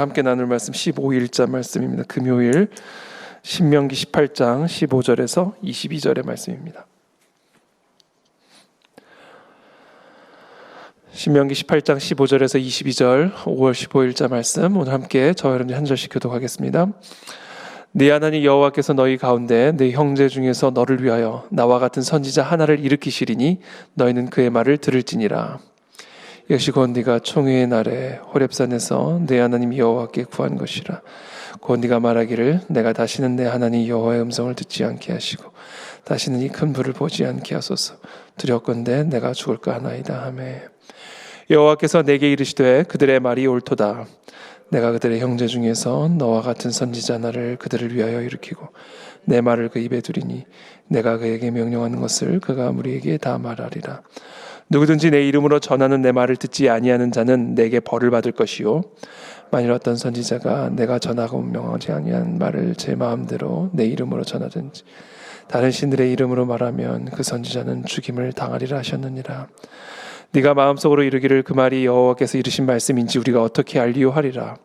함께 나눌 말씀 15일자 말씀입니다. 금요일 신명기 18장 15절에서 22절의 말씀입니다. 신명기 18장 15절에서 22절 5월 15일자 말씀 오늘 함께 저와 여러분이 한 절씩 교독하겠습니다. 네 하나님 여호와께서 너희 가운데 네 형제 중에서 너를 위하여 나와 같은 선지자 하나를 일으키시리니 너희는 그의 말을 들을지니라. 이것이 곧 네가 총회의 날에 호렙산에서 네 하나님 여호와께 구한 것이라. 곧 네가 말하기를 내가 다시는 내 하나님 여호와의 음성을 듣지 않게 하시고 다시는 이 큰 불을 보지 않게 하소서. 두렵건대 내가 죽을까 하나이다 하매 여호와께서 내게 이르시되 그들의 말이 옳도다. 내가 그들의 형제 중에서 너와 같은 선지자 하나를 그들을 위하여 일으키고 내 말을 그 입에 두리니 내가 그에게 명령하는 것을 그가 무리에게 다 말하리라. 누구든지 내 이름으로 전하는 내 말을 듣지 아니하는 자는 내게 벌을 받을 것이요 만일 어떤 선지자가 내가 전하고 명하지 아니한 말을 제 마음대로 내 이름으로 전하든지 다른 신들의 이름으로 말하면 그 선지자는 죽임을 당하리라 하셨느니라. 네가 마음속으로 이르기를 그 말이 여호와께서 이르신 말씀인지 우리가 어떻게 알리요 하리라.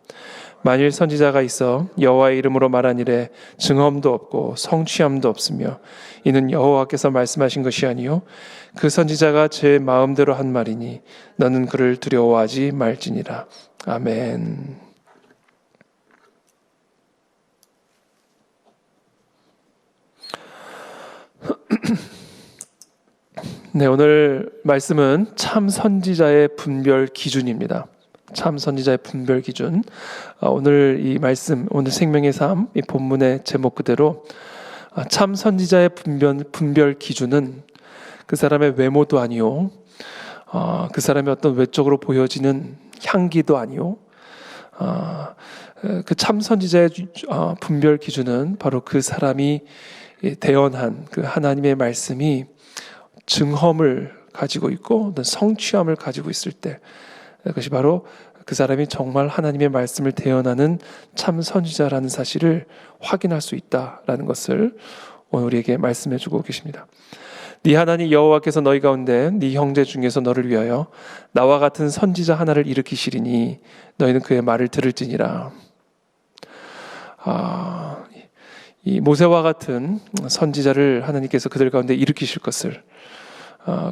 만일 선지자가 있어 여호와의 이름으로 말한 일에 증언도 없고 성취함도 없으며 이는 여호와께서 말씀하신 것이 아니요 그 선지자가 제 마음대로 한 말이니 너는 그를 두려워하지 말지니라. 아멘. 네, 오늘 말씀은 참 선지자의 분별 기준입니다. 참 선지자의 분별 기준. 오늘 이 말씀, 오늘 생명의 삶, 이 본문의 제목 그대로 참 선지자의 분별 기준은 그 사람의 외모도 아니요, 그 사람의 어떤 외적으로 보여지는 향기도 아니요, 그 참 선지자의 분별 기준은 바로 그 사람이 대언한 그 하나님의 말씀이 증험을 가지고 있고 성취함을 가지고 있을 때 그것이 바로 그 사람이 정말 하나님의 말씀을 대언하는 참 선지자라는 사실을 확인할 수 있다라는 것을 오늘 우리에게 말씀해 주고 계십니다. 네 하나님 여호와께서 너희 가운데 네 형제 중에서 너를 위하여 나와 같은 선지자 하나를 일으키시리니 너희는 그의 말을 들을지니라. 이 모세와 같은 선지자를 하나님께서 그들 가운데 일으키실 것을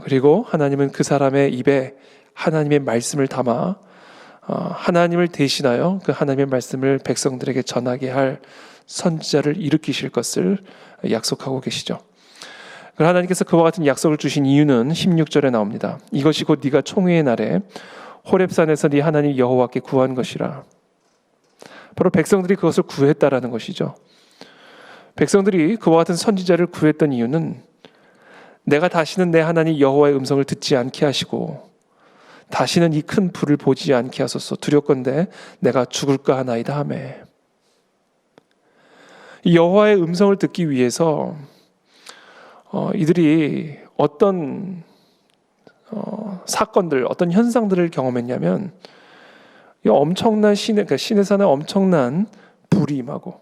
그리고 하나님은 그 사람의 입에 하나님의 말씀을 담아 하나님을 대신하여 그 하나님의 말씀을 백성들에게 전하게 할 선지자를 일으키실 것을 약속하고 계시죠. 하나님께서 그와 같은 약속을 주신 이유는 16절에 나옵니다. 이것이 곧 네가 총회의 날에 호렙산에서 네 하나님 여호와께 구한 것이라. 바로 백성들이 그것을 구했다라는 것이죠. 백성들이 그와 같은 선지자를 구했던 이유는 내가 다시는 내 하나님 여호와의 음성을 듣지 않게 하시고 다시는 이 큰 불을 보지 않게 하소서. 두렵건대 내가 죽을까 하나이다 하매 이 여호와의 음성을 듣기 위해서 이들이 어떤 사건들, 어떤 현상들을 경험했냐면 이 엄청난 그러니까 신의 산에 엄청난 불이 임하고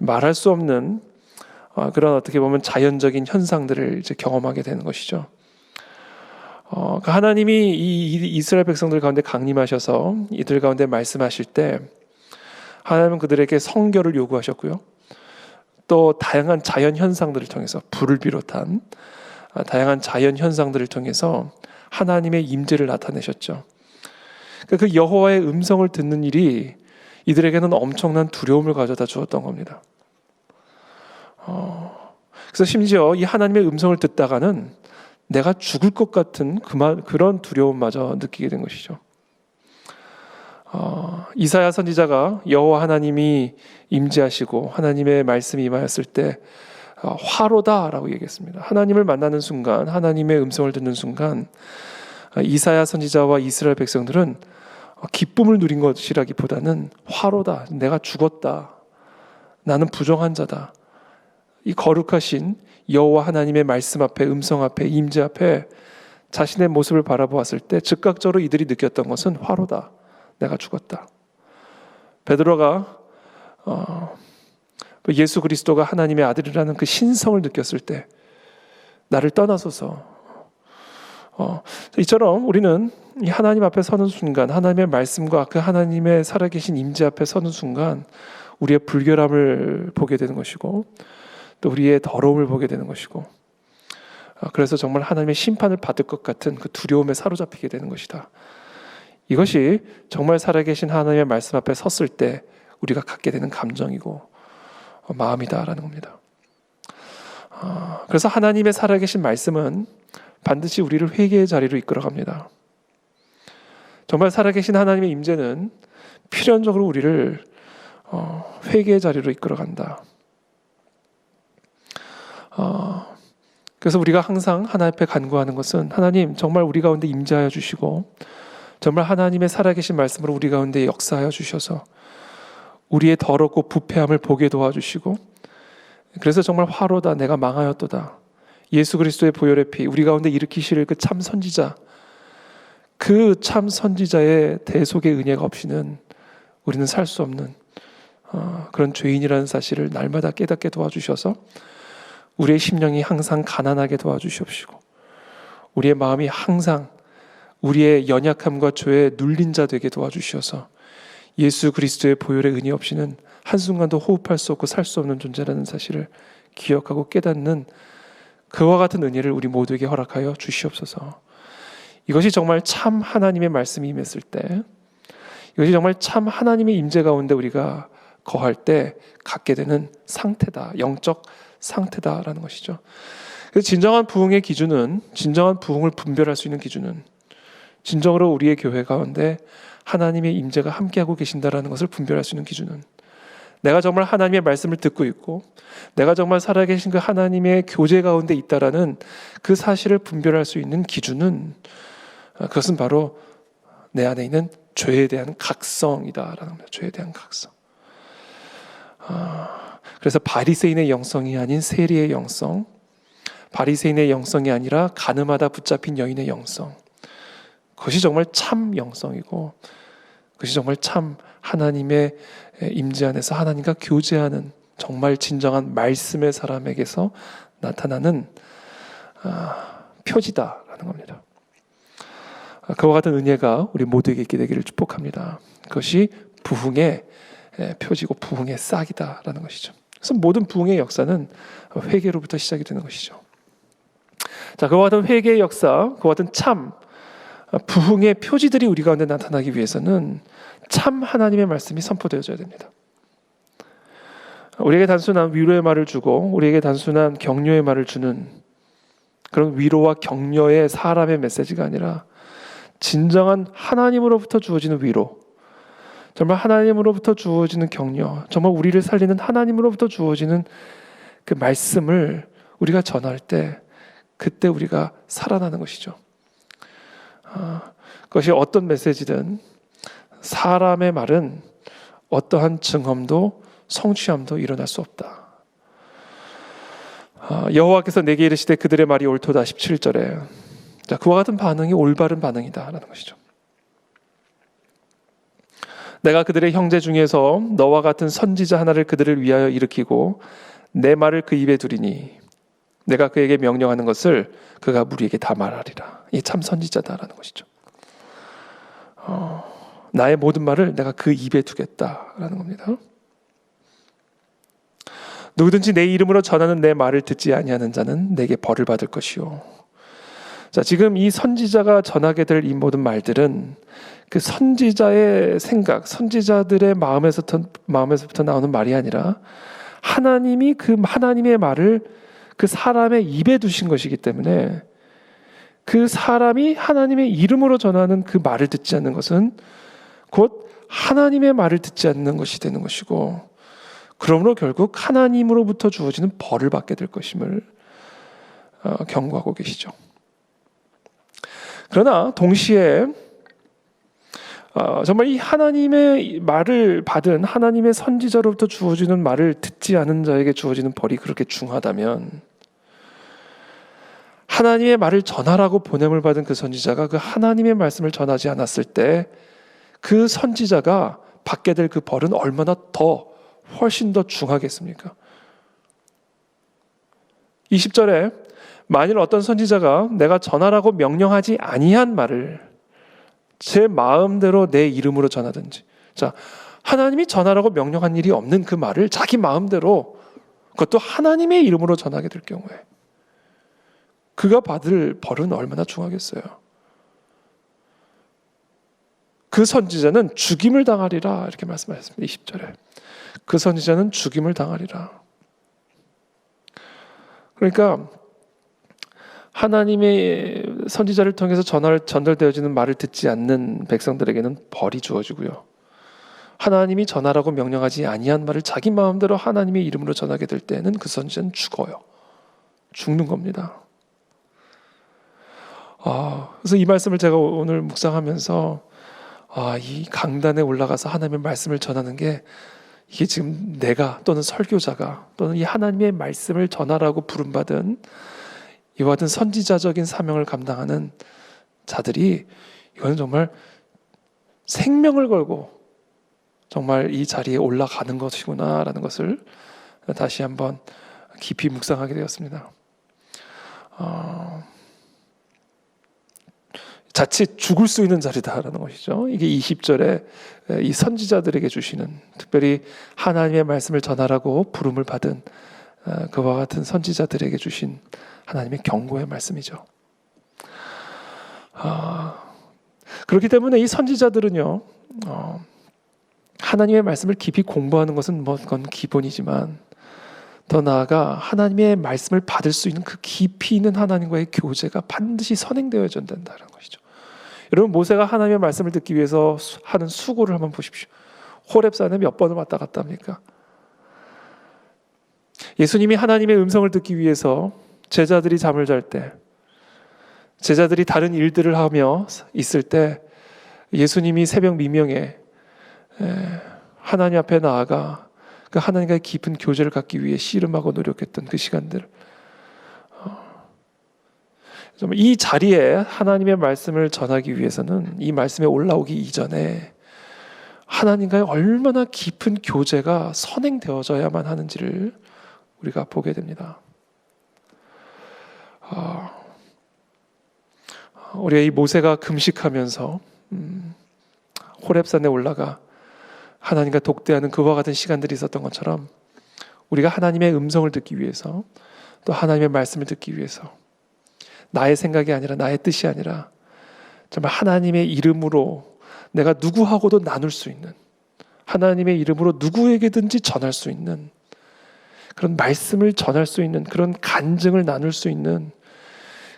말할 수 없는 그런 어떻게 보면 자연적인 현상들을 이제 경험하게 되는 것이죠. 하나님이 이 이스라엘 백성들 가운데 강림하셔서 이들 가운데 말씀하실 때 하나님은 그들에게 성결을 요구하셨고요. 또 다양한 자연 현상들을 통해서 불을 비롯한 다양한 자연 현상들을 통해서 하나님의 임재를 나타내셨죠. 그 여호와의 음성을 듣는 일이 이들에게는 엄청난 두려움을 가져다 주었던 겁니다. 그래서 심지어 이 하나님의 음성을 듣다가는 내가 죽을 것 같은 그런 두려움마저 느끼게 된 것이죠. 이사야 선지자가 여호와 하나님이 임재하시고 하나님의 말씀이 임하였을 때 화로다라고 얘기했습니다. 하나님을 만나는 순간, 하나님의 음성을 듣는 순간 이사야 선지자와 이스라엘 백성들은 기쁨을 누린 것이라기보다는 화로다, 내가 죽었다, 나는 부정한 자다, 이 거룩하신 여호와 하나님의 말씀 앞에, 음성 앞에, 임재 앞에 자신의 모습을 바라보았을 때 즉각적으로 이들이 느꼈던 것은 화로다, 내가 죽었다. 베드로가 예수 그리스도가 하나님의 아들이라는 그 신성을 느꼈을 때 나를 떠나소서. 이처럼 우리는 이 하나님 앞에 서는 순간, 하나님의 말씀과 그 하나님의 살아계신 임재 앞에 서는 순간 우리의 불결함을 보게 되는 것이고 또 우리의 더러움을 보게 되는 것이고, 그래서 정말 하나님의 심판을 받을 것 같은 그 두려움에 사로잡히게 되는 것이다. 이것이 정말 살아계신 하나님의 말씀 앞에 섰을 때 우리가 갖게 되는 감정이고 마음이다라는 겁니다. 그래서 하나님의 살아계신 말씀은 반드시 우리를 회개의 자리로 이끌어갑니다. 정말 살아계신 하나님의 임재는 필연적으로 우리를 회개의 자리로 이끌어간다. 그래서 우리가 항상 하나님 앞에 간구하는 것은, 하나님 정말 우리 가운데 임재하여 주시고 정말 하나님의 살아계신 말씀으로 우리 가운데 역사하여 주셔서 우리의 더럽고 부패함을 보게 도와주시고, 그래서 정말 화로다 내가 망하였도다, 예수 그리스도의 보혈의 피 우리 가운데 일으키실 그 참 선지자, 그 참 선지자의 대속의 은혜가 없이는 우리는 살 수 없는 그런 죄인이라는 사실을 날마다 깨닫게 도와주셔서 우리의 심령이 항상 가난하게 도와주시옵시고, 우리의 마음이 항상 우리의 연약함과 죄에 눌린 자 되게 도와주셔서 예수 그리스도의 보혈의 은혜 없이는 한순간도 호흡할 수 없고 살 수 없는 존재라는 사실을 기억하고 깨닫는 그와 같은 은혜를 우리 모두에게 허락하여 주시옵소서. 이것이 정말 참 하나님의 말씀이 임했을 때, 이것이 정말 참 하나님의 임재 가운데 우리가 거할 때 갖게 되는 상태다, 영적 상태다라는 것이죠. 그래서 진정한 부흥의 기준은, 진정한 부흥을 분별할 수 있는 기준은 진정으로 우리의 교회 가운데 하나님의 임재가 함께하고 계신다라는 것을 분별할 수 있는 기준은, 내가 정말 하나님의 말씀을 듣고 있고 내가 정말 살아계신 그 하나님의 교제 가운데 있다라는 그 사실을 분별할 수 있는 기준은, 그것은 바로 내 안에 있는 죄에 대한 각성이다라는 겁니다. 죄에 대한 각성. 그래서 바리새인의 영성이 아닌 세리의 영성, 바리새인의 영성이 아니라 가늠하다 붙잡힌 여인의 영성, 그것이 정말 참 영성이고 그것이 정말 참 하나님의 임재 안에서 하나님과 교제하는 정말 진정한 말씀의 사람에게서 나타나는 표지다라는 겁니다. 그와 같은 은혜가 우리 모두에게 있게 되기를 축복합니다. 그것이 부흥의 표지고 부흥의 싹이다라는 것이죠. 그래서 모든 부흥의 역사는 회개로부터 시작이 되는 것이죠. 자, 그와 같은 회개의 역사, 그와 같은 참 부흥의 표지들이 우리 가운데 나타나기 위해서는 참 하나님의 말씀이 선포되어져야 됩니다. 우리에게 단순한 위로의 말을 주고 우리에게 단순한 격려의 말을 주는 그런 위로와 격려의 사람의 메시지가 아니라 진정한 하나님으로부터 주어지는 위로, 정말 하나님으로부터 주어지는 격려, 정말 우리를 살리는 하나님으로부터 주어지는 그 말씀을 우리가 전할 때 그때 우리가 살아나는 것이죠. 그것이 어떤 메시지든 사람의 말은 어떠한 증험도 성취함도 일어날 수 없다. 여호와께서 내게 이르시되 그들의 말이 옳도다. 17절에 자, 그와 같은 반응이 올바른 반응이다라는 것이죠. 내가 그들의 형제 중에서 너와 같은 선지자 하나를 그들을 위하여 일으키고 내 말을 그 입에 두리니 내가 그에게 명령하는 것을 그가 우리에게 다 말하리라. 이게 참 선지자다라는 것이죠. 나의 모든 말을 내가 그 입에 두겠다라는 겁니다. 누구든지 내 이름으로 전하는 내 말을 듣지 아니하는 자는 내게 벌을 받을 것이요. 자, 지금 이 선지자가 전하게 될 이 모든 말들은 그 선지자의 생각, 선지자들의 마음에서부터 나오는 말이 아니라 하나님이 그 하나님의 말을 그 사람의 입에 두신 것이기 때문에 그 사람이 하나님의 이름으로 전하는 그 말을 듣지 않는 것은 곧 하나님의 말을 듣지 않는 것이 되는 것이고, 그러므로 결국 하나님으로부터 주어지는 벌을 받게 될 것임을 경고하고 계시죠. 그러나 동시에 정말 이 하나님의 말을 받은 하나님의 선지자로부터 주어지는 말을 듣지 않은 자에게 주어지는 벌이 그렇게 중하다면, 하나님의 말을 전하라고 보냄을 받은 그 선지자가 그 하나님의 말씀을 전하지 않았을 때 그 선지자가 받게 될 그 벌은 얼마나 훨씬 더 중하겠습니까? 20절에 만일 어떤 선지자가 내가 전하라고 명령하지 아니한 말을 제 마음대로 내 이름으로 전하든지. 자, 하나님이 전하라고 명령한 일이 없는 그 말을 자기 마음대로, 그것도 하나님의 이름으로 전하게 될 경우에 그가 받을 벌은 얼마나 중하겠어요. 그 선지자는 죽임을 당하리라 이렇게 말씀하셨습니다. 20절에 그 선지자는 죽임을 당하리라. 그러니까 하나님의 선지자를 통해서 전달되어지는 말을 듣지 않는 백성들에게는 벌이 주어지고요, 하나님이 전하라고 명령하지 아니한 말을 자기 마음대로 하나님의 이름으로 전하게 될 때는 그 선지자는 죽어요. 죽는 겁니다. 그래서 이 말씀을 제가 오늘 묵상하면서 이 강단에 올라가서 하나님의 말씀을 전하는 게, 이게 지금 내가 또는 설교자가 또는 이 하나님의 말씀을 전하라고 부름받은 이와 같은 선지자적인 사명을 감당하는 자들이, 이거는 정말 생명을 걸고 정말 이 자리에 올라가는 것이구나라는 것을 다시 한번 깊이 묵상하게 되었습니다. 자칫 죽을 수 있는 자리다라는 것이죠. 이게 20절에 이 선지자들에게 주시는, 특별히 하나님의 말씀을 전하라고 부름을 받은 그와 같은 선지자들에게 주신 하나님의 경고의 말씀이죠. 그렇기 때문에 이 선지자들은요, 하나님의 말씀을 깊이 공부하는 것은 그건 기본이지만, 더 나아가 하나님의 말씀을 받을 수 있는 그 깊이 있는 하나님과의 교제가 반드시 선행되어야 된다는 것이죠. 여러분, 모세가 하나님의 말씀을 듣기 위해서 하는 수고를 한번 보십시오. 호렙산에 몇 번을 왔다 갔다 합니까? 예수님이 하나님의 음성을 듣기 위해서 제자들이 잠을 잘 때, 제자들이 다른 일들을 하며 있을 때, 예수님이 새벽 미명에 하나님 앞에 나아가 그 하나님과의 깊은 교제를 갖기 위해 씨름하고 노력했던 그 시간들, 이 자리에 하나님의 말씀을 전하기 위해서는 이 말씀에 올라오기 이전에 하나님과의 얼마나 깊은 교제가 선행되어져야만 하는지를 우리가 보게 됩니다. 우리가 이 모세가 금식하면서 호렙산에 올라가 하나님과 독대하는 그와 같은 시간들이 있었던 것처럼, 우리가 하나님의 음성을 듣기 위해서, 또 하나님의 말씀을 듣기 위해서 나의 생각이 아니라, 나의 뜻이 아니라 정말 하나님의 이름으로 내가 누구하고도 나눌 수 있는, 하나님의 이름으로 누구에게든지 전할 수 있는, 그런 말씀을 전할 수 있는, 그런 간증을 나눌 수 있는,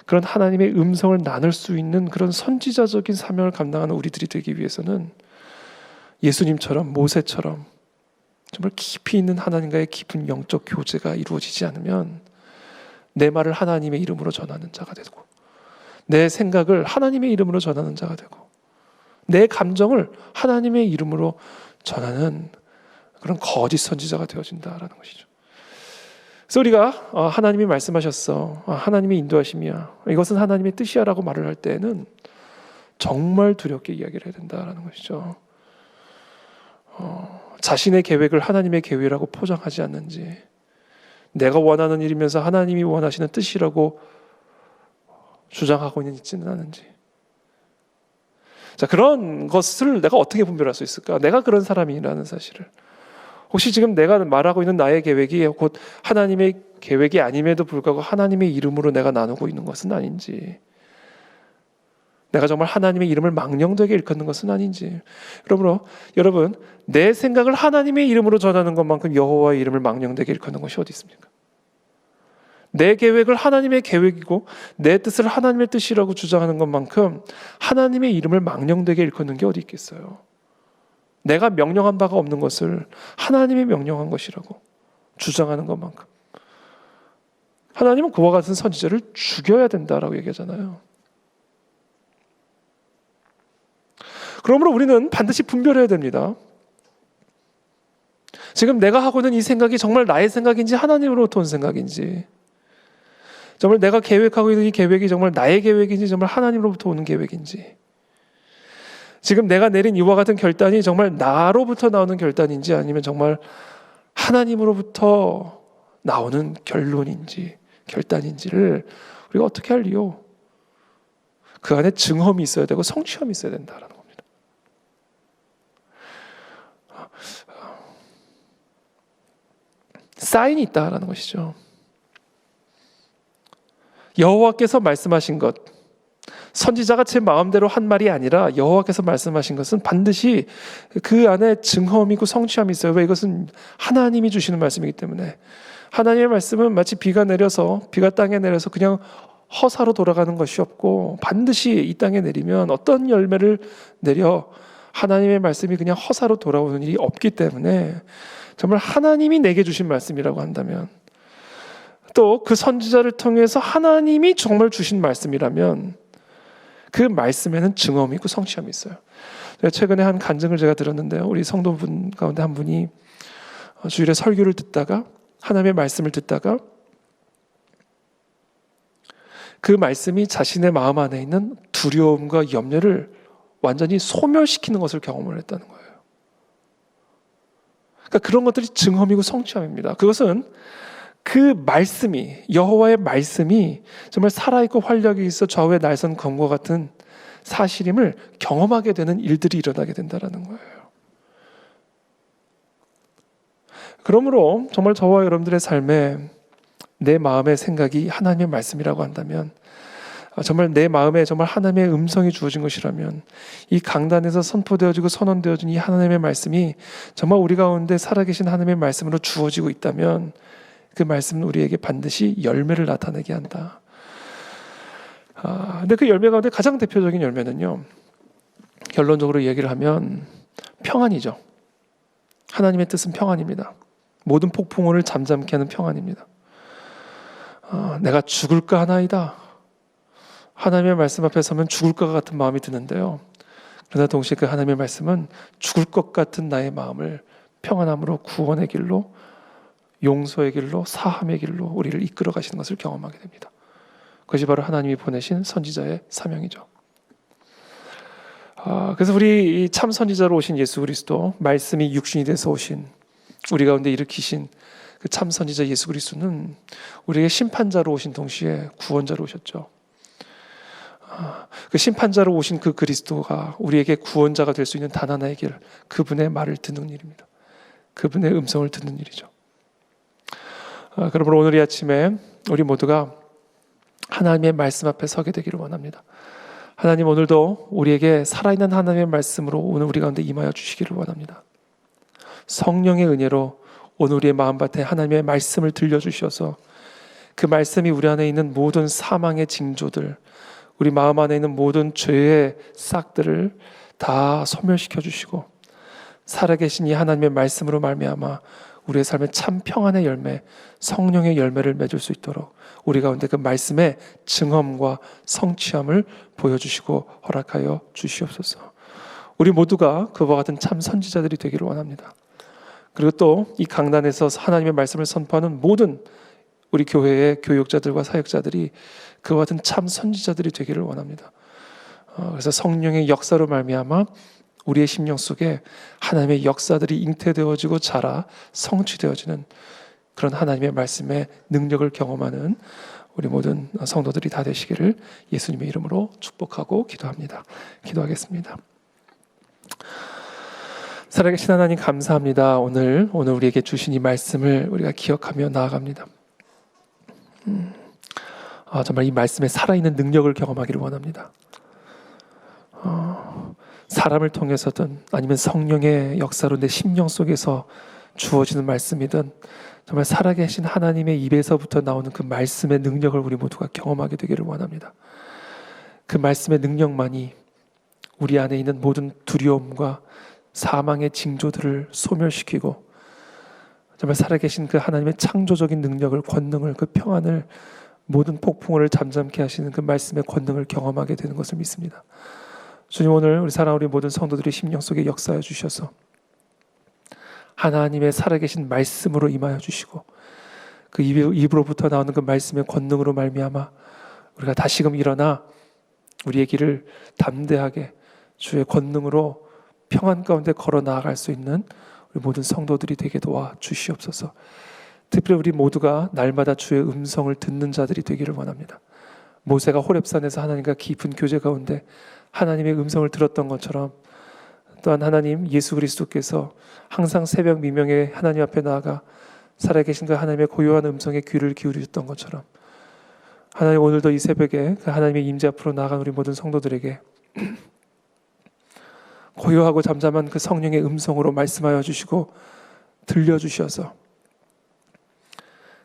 그런 하나님의 음성을 나눌 수 있는 그런 선지자적인 사명을 감당하는 우리들이 되기 위해서는 예수님처럼, 모세처럼 정말 깊이 있는 하나님과의 깊은 영적 교제가 이루어지지 않으면 내 말을 하나님의 이름으로 전하는 자가 되고, 내 생각을 하나님의 이름으로 전하는 자가 되고, 내 감정을 하나님의 이름으로 전하는 그런 거짓 선지자가 되어진다라는 것이죠. 그래서 우리가 하나님이 말씀하셨어, 하나님의 인도하심이야, 이것은 하나님의 뜻이야 라고 말을 할 때에는 정말 두렵게 이야기를 해야 된다라는 것이죠. 자신의 계획을 하나님의 계획이라고 포장하지 않는지, 내가 원하는 일이면서 하나님이 원하시는 뜻이라고 주장하고 있지는 않은지. 자, 그런 것을 내가 어떻게 분별할 수 있을까? 내가 그런 사람이라는 사실을. 혹시 지금 내가 말하고 있는 나의 계획이 곧 하나님의 계획이 아님에도 불구하고 하나님의 이름으로 내가 나누고 있는 것은 아닌지, 내가 정말 하나님의 이름을 망령되게 일컫는 것은 아닌지. 여러분, 내 생각을 하나님의 이름으로 전하는 것만큼 여호와의 이름을 망령되게 일컫는 것이 어디 있습니까? 내 계획을 하나님의 계획이고 내 뜻을 하나님의 뜻이라고 주장하는 것만큼 하나님의 이름을 망령되게 일컫는 게 어디 있겠어요? 내가 명령한 바가 없는 것을 하나님이 명령한 것이라고 주장하는 것만큼 하나님은 그와 같은 선지자를 죽여야 된다라고 얘기하잖아요. 그러므로 우리는 반드시 분별해야 됩니다. 지금 내가 하고 있는 이 생각이 정말 나의 생각인지 하나님으로부터 온 생각인지, 정말 내가 계획하고 있는 이 계획이 정말 나의 계획인지 정말 하나님으로부터 오는 계획인지, 지금 내가 내린 이와 같은 결단이 정말 나로부터 나오는 결단인지 아니면 정말 하나님으로부터 나오는 결론인지 결단인지를 우리가 어떻게 알리요? 그 안에 증험이 있어야 되고 성취함이 있어야 된다라는 겁니다. 사인이 있다라는 것이죠. 여호와께서 말씀하신 것, 선지자가 제 마음대로 한 말이 아니라 여호와께서 말씀하신 것은 반드시 그 안에 증험이고 성취함이 있어요. 왜? 이것은 하나님이 주시는 말씀이기 때문에. 하나님의 말씀은 마치 비가 땅에 내려서 그냥 허사로 돌아가는 것이 없고, 반드시 이 땅에 내리면 어떤 열매를 내려 하나님의 말씀이 그냥 허사로 돌아오는 일이 없기 때문에, 정말 하나님이 내게 주신 말씀이라고 한다면, 또 그 선지자를 통해서 하나님이 정말 주신 말씀이라면 그 말씀에는 증험이 있고 성취함이 있어요. 최근에 한 간증을 제가 들었는데요. 우리 성도분 가운데 한 분이 주일에 설교를 듣다가, 하나님의 말씀을 듣다가 그 말씀이 자신의 마음 안에 있는 두려움과 염려를 완전히 소멸시키는 것을 경험을 했다는 거예요. 그러니까 그런 것들이 증험이고 성취함입니다. 그것은 그 말씀이, 여호와의 말씀이 정말 살아있고 활력이 있어 좌우의 날선 검과 같은 사실임을 경험하게 되는 일들이 일어나게 된다는 거예요. 그러므로 정말 저와 여러분들의 삶에 내 마음의 생각이 하나님의 말씀이라고 한다면, 정말 내 마음에 정말 하나님의 음성이 주어진 것이라면, 이 강단에서 선포되어지고 선언되어진 이 하나님의 말씀이 정말 우리 가운데 살아계신 하나님의 말씀으로 주어지고 있다면, 그 말씀은 우리에게 반드시 열매를 나타내게 한다. 근데 그 열매 가운데 가장 대표적인 열매는요, 결론적으로 얘기를 하면 평안이죠. 하나님의 뜻은 평안입니다. 모든 폭풍우를 잠잠케 하는 평안입니다. 내가 죽을까 하나이다. 하나님의 말씀 앞에 서면 죽을 것 같은 마음이 드는데요. 그러나 동시에 그 하나님의 말씀은 죽을 것 같은 나의 마음을 평안함으로 구원의 길로, 용서의 길로, 사함의 길로 우리를 이끌어 가시는 것을 경험하게 됩니다. 그것이 바로 하나님이 보내신 선지자의 사명이죠. 그래서 우리 참 선지자로 오신 예수 그리스도, 말씀이 육신이 돼서 오신, 우리 가운데 일으키신 그 참 선지자 예수 그리스도는 우리에게 심판자로 오신 동시에 구원자로 오셨죠. 그 심판자로 오신 그 그리스도가 우리에게 구원자가 될 수 있는 단 하나의 길, 그분의 말을 듣는 일입니다. 그분의 음성을 듣는 일이죠. 그러므로 오늘 이 아침에 우리 모두가 하나님의 말씀 앞에 서게 되기를 원합니다. 하나님, 오늘도 우리에게 살아있는 하나님의 말씀으로 오늘 우리 가운데 임하여 주시기를 원합니다. 성령의 은혜로 오늘 우리의 마음밭에 하나님의 말씀을 들려주셔서 그 말씀이 우리 안에 있는 모든 사망의 징조들, 우리 마음 안에 있는 모든 죄의 싹들을 다 소멸시켜 주시고, 살아계신 이 하나님의 말씀으로 말미암아 우리의 삶에 참 평안의 열매, 성령의 열매를 맺을 수 있도록 우리 가운데 그 말씀의 증험과 성취함을 보여주시고 허락하여 주시옵소서. 우리 모두가 그와 같은 참 선지자들이 되기를 원합니다. 그리고 또 이 강단에서 하나님의 말씀을 선포하는 모든 우리 교회의 교육자들과 사역자들이 그와 같은 참 선지자들이 되기를 원합니다. 그래서 성령의 역사로 말미암아 우리의 심령 속에 하나님의 역사들이 잉태되어지고 자라 성취되어지는 그런 하나님의 말씀의 능력을 경험하는 우리 모든 성도들이 다 되시기를 예수님의 이름으로 축복하고 기도합니다. 기도하겠습니다. 살아계신 하나님, 감사합니다. 오늘 우리에게 주신 이 말씀을 우리가 기억하며 나아갑니다. 정말 이 말씀에 살아있는 능력을 경험하기를 원합니다. 사람을 통해서든 아니면 성령의 역사로 내 심령 속에서 주어지는 말씀이든 정말 살아계신 하나님의 입에서부터 나오는 그 말씀의 능력을 우리 모두가 경험하게 되기를 원합니다. 그 말씀의 능력만이 우리 안에 있는 모든 두려움과 사망의 징조들을 소멸시키고 정말 살아계신 그 하나님의 창조적인 능력을, 권능을, 그 평안을, 모든 폭풍을 잠잠케 하시는 그 말씀의 권능을 경험하게 되는 것을 믿습니다. 주님, 오늘 우리 사랑하는 우리 모든 성도들의 심령 속에 역사해 주셔서 하나님의 살아계신 말씀으로 임하여 주시고 그 입으로부터 나오는 그 말씀의 권능으로 말미암아 우리가 다시금 일어나 우리의 길을 담대하게 주의 권능으로 평안 가운데 걸어 나아갈 수 있는 우리 모든 성도들이 되게 도와 주시옵소서. 특별히 우리 모두가 날마다 주의 음성을 듣는 자들이 되기를 원합니다. 모세가 호렙산에서 하나님과 깊은 교제 가운데 하나님의 음성을 들었던 것처럼, 또한 하나님 예수 그리스도께서 항상 새벽 미명에 하나님 앞에 나아가 살아계신 그 하나님의 고요한 음성에 귀를 기울이셨던 것처럼, 하나님 오늘도 이 새벽에 그 하나님의 임재 앞으로 나아간 우리 모든 성도들에게 고요하고 잠잠한 그 성령의 음성으로 말씀하여 주시고 들려주셔서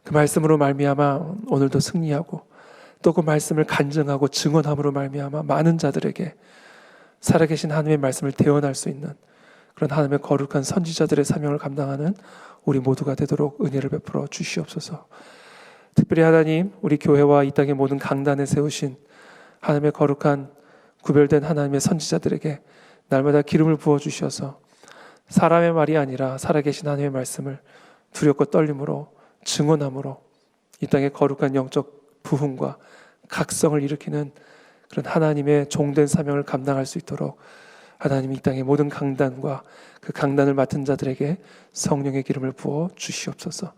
그 말씀으로 말미암아 오늘도 승리하고, 또 그 말씀을 간증하고 증언함으로 말미암아 많은 자들에게 살아계신 하나님의 말씀을 대언할 수 있는 그런 하나님의 거룩한 선지자들의 사명을 감당하는 우리 모두가 되도록 은혜를 베풀어 주시옵소서. 특별히 하나님, 우리 교회와 이 땅의 모든 강단에 세우신 하나님의 거룩한 구별된 하나님의 선지자들에게 날마다 기름을 부어 주셔서 사람의 말이 아니라 살아계신 하나님의 말씀을 두렵고 떨림으로 증언함으로 이 땅의 거룩한 영적 부흥과 각성을 일으키는 그런 하나님의 종된 사명을 감당할 수 있도록 하나님이 이 땅의 모든 강단과 그 강단을 맡은 자들에게 성령의 기름을 부어 주시옵소서.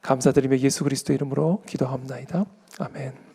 감사드리며 예수 그리스도 이름으로 기도합나이다. 아멘.